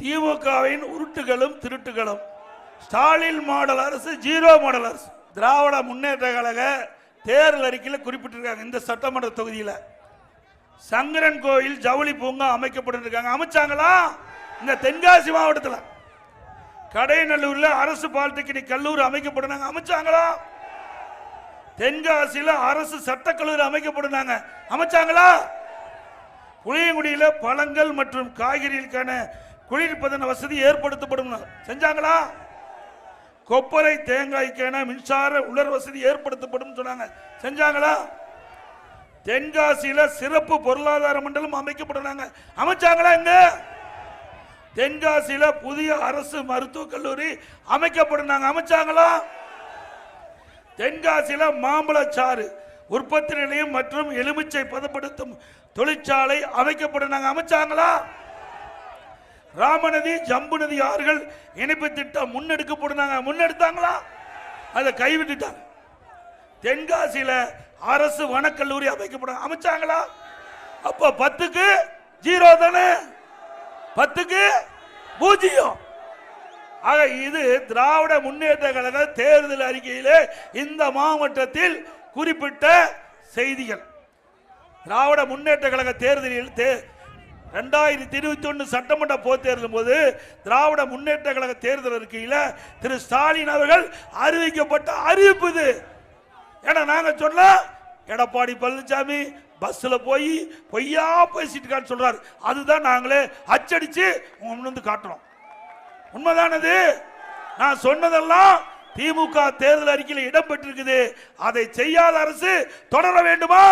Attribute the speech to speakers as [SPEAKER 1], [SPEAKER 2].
[SPEAKER 1] திமுகவின் உருட்டுகளும் திருட்டுகளும். ஸ்டாலின் மாடல் அரசு zero model அரசு. திராவிட முன்னேற்ற கழக தேர்தல் அறிக்கையில் குறிப்பிட்டிருக்காங்க. இந்த சட்டமன்ற தொகுதியில் சங்கரன் கோயில் ஜவுளி பூங்கா அமைக்கப்பட்டிருக்காங்க. அமைச்சாங்களா? இந்த தென்காசி மாவட்டத்தில் கடைநல்லூர்ல அரசு பாலிடெக்னிக் கல்லூரி அமைக்கப்பட்டாங்க. அமைச்சாங்களா? தென்காசியில் அரசு சட்டக்கல்லூரி அமைக்கப்பட்டாங்க. அமைச்சாங்களா? புளியங்குடியில பழங்கள் மற்றும் காய்கறிகளுக்கான குளிர்பதன வசதி ஏற்படுத்தப்படும். செஞ்சாங்களா? கொப்பரை தேங்காய்க்கான மின்சார உலர் வசதி ஏற்படுத்தப்படும் சொன்னாங்க. செஞ்சாங்களா? தென்காசியில சிறப்பு பொருளாதார மண்டலம் அமைக்கப்பட்டாங்க. அமைச்சாங்களா? எங்க தென்காசியில புதிய அரசு மருத்துவக் கல்லூரி அமைக்கப்பட்டாங்க. அமைச்சாங்களா? தென்காசியில மாம்பழச்சாறு உற்பத்தி நிலையம் மற்றும் எலுமிச்சை பதப்படுத்தும் தொழிற்சாலை அமைக்கப்பட்டாங்க. அமைச்சாங்களா? ராமநதி ஜம்பு நதி ஆறுகள் இணைப்பு திட்டம் முன்னெடுக்கப்பட்டாங்க. முன்னெடுத்தாங்களா? அதை கைவிட்டுட்டாங்க. தென்காசியில அரசு வனக்கல்லூரி அமைக்கப்படும். அமைச்சாங்களா? அப்ப 10க்கு 0 தானே, 10க்கு 0. ஆக இது திராவிட முன்னேற்ற கழக தேர்தல் அறிக்கையிலே இந்த மாவட்டத்தில் குறிப்பிட்ட செய்திகள். திராவிட முன்னேற்ற கழக தேர்தலில் 2021 சட்டமன்ற பொதுத் தேர்தலும் போது திராவிட முன்னேற்ற கழக தேர்தல் அறிக்கையில் திரு ஸ்டாலின் அவர்கள் அறிவிக்கப்பட்ட அறிவிப்பு இது. ஏன்னா நாங்க சொன்ன எடப்பாடி பழனிசாமி பஸ்ல போய் பொய்யா பேசிட்டு சொல்றாரு. அதுதான் நாங்களே அச்சடிச்சு முன் காட்டுறோம். உண்மைதானது? நான் சொன்னதெல்லாம் திமுக தேர்தல் அறிக்கையில் இடம்பெற்றிருக்குது. அதை செய்யாத அரசு தொடர வேண்டுமா?